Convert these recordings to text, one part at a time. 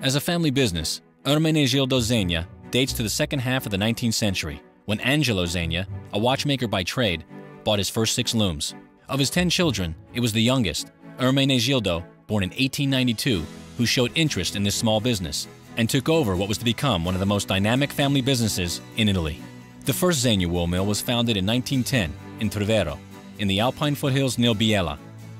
As a family business, Ermenegildo Zegna dates to the second half of the 19th century, when Angelo Zegna, a watchmaker by trade, bought his first 6 looms. Of his 10 children, it was the youngest, Ermenegildo, born in 1892, who showed interest in this small business and took over what was to become one of the most dynamic family businesses in Italy. The first Zegna wool mill was founded in 1910 in Trevero, in the Alpine foothills near Biella.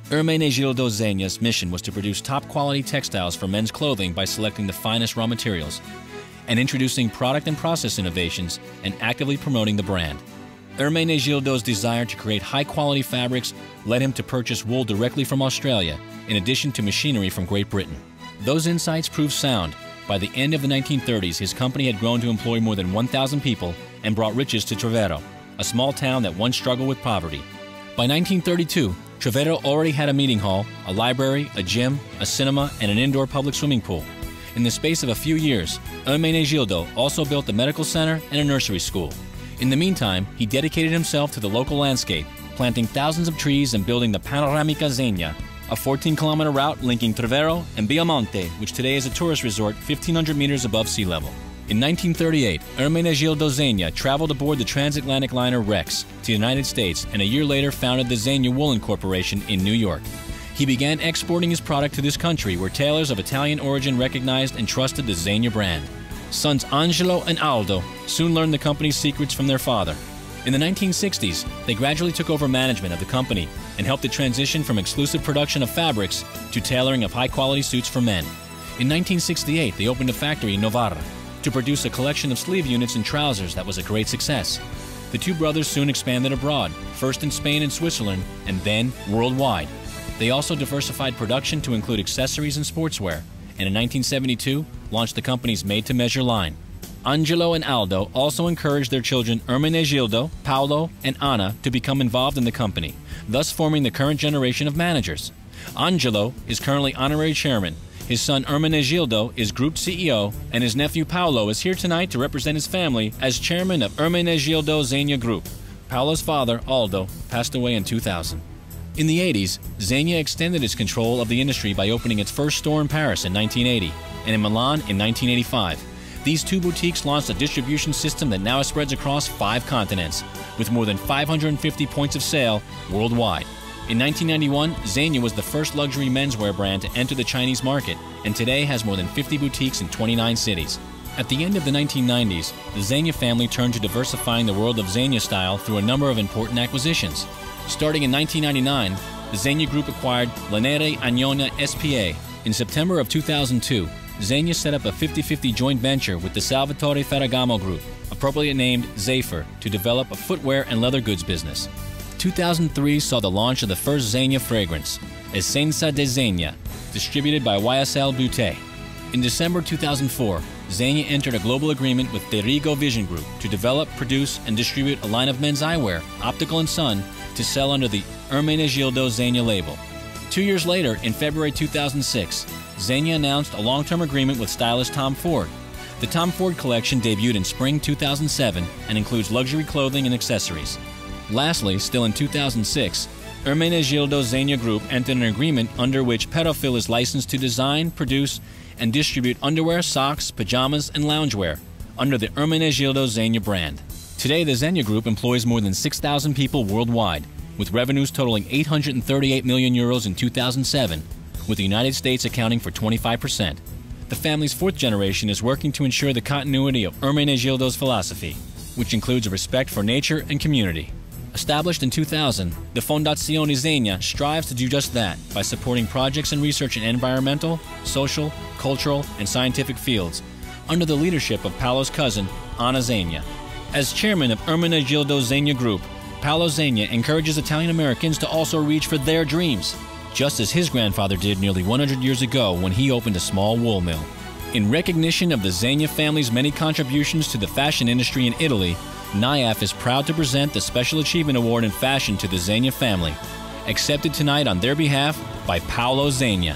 Ermenegildo Zegna's mission was to produce top-quality textiles for men's clothing by selecting the finest raw materials and introducing product and process innovations and actively promoting the brand. Ermenegildo's desire to create high-quality fabrics led him to purchase wool directly from Australia, in addition to machinery from Great Britain. Those insights proved sound. By the end of the 1930s, his company had grown to employ more than 1,000 people and brought riches to Trevero, a small town that once struggled with poverty. By 1932, Trevero already had a meeting hall, a library, a gym, a cinema, and an indoor public swimming pool. In the space of a few years, Ermenegildo also built a medical center and a nursery school. In the meantime, he dedicated himself to the local landscape, planting thousands of trees and building the Panoramica Zegna, a 14-kilometer route linking Trevero and Biamonte, which today is a tourist resort 1,500 meters above sea level. In 1938, Ermenegildo Zegna traveled aboard the transatlantic liner Rex to the United States and a year later founded the Zegna Woolen Corporation in New York. He began exporting his product to this country where tailors of Italian origin recognized and trusted the Zegna brand. Sons Angelo and Aldo soon learned the company's secrets from their father. In the 1960s, they gradually took over management of the company and helped it transition from exclusive production of fabrics to tailoring of high-quality suits for men. In 1968, they opened a factory in Novara to produce a collection of sleeve units and trousers that was a great success. The two brothers soon expanded abroad, first in Spain and Switzerland, and then worldwide. They also diversified production to include accessories and sportswear, and in 1972, launched the company's made-to-measure line. Angelo and Aldo also encouraged their children Ermenegildo, Paolo, and Anna to become involved in the company, thus forming the current generation of managers. Angelo is currently honorary chairman, his son Ermenegildo is group CEO, and his nephew Paolo is here tonight to represent his family as chairman of Ermenegildo Zegna Group. Paolo's father, Aldo, passed away in 2000. In the 80s, Zegna extended its control of the industry by opening its first store in Paris in 1980 and in Milan in 1985. These two boutiques launched a distribution system that now spreads across 5 continents, with more than 550 points of sale worldwide. In 1991, Zegna was the first luxury menswear brand to enter the Chinese market, and today has more than 50 boutiques in 29 cities. At the end of the 1990s, the Zegna family turned to diversifying the world of Zegna style through a number of important acquisitions. Starting in 1999, the Zegna Group acquired Lanere Agnona S.p.A. In September of 2002, Zegna set up a 50-50 joint venture with the Salvatore Ferragamo Group, appropriately named Zephyr, to develop a footwear and leather goods business. 2003 saw the launch of the first Zegna fragrance, Essenza di Zegna, distributed by YSL Beauté. In December 2004, Zegna entered a global agreement with Derigo Vision Group to develop, produce, and distribute a line of men's eyewear, optical and sun, to sell under the Ermenegildo Zegna label. 2 years later, in February 2006, Zegna announced a long-term agreement with stylist Tom Ford. The Tom Ford collection debuted in spring 2007 and includes luxury clothing and accessories. Lastly, still in 2006, Ermenegildo Zegna Group entered an agreement under which Perofil is licensed to design, produce, and distribute underwear, socks, pajamas, and loungewear under the Ermenegildo Zegna brand. Today, the Zegna Group employs more than 6,000 people worldwide, with revenues totaling 838 million euros in 2007, with the United States accounting for 25%. The family's 4th generation is working to ensure the continuity of Ermenegildo's philosophy, which includes a respect for nature and community. Established in 2000, the Fondazione Zegna strives to do just that by supporting projects and research in environmental, social, cultural, and scientific fields, under the leadership of Paolo's cousin, Anna Zegna. As chairman of Ermenegildo Zegna Group, Paolo Zegna encourages Italian Americans to also reach for their dreams, just as his grandfather did nearly 100 years ago when he opened a small wool mill. In recognition of the Zegna family's many contributions to the fashion industry in Italy, NIAF is proud to present the Special Achievement Award in Fashion to the Zegna family, accepted tonight on their behalf by Paolo Zegna.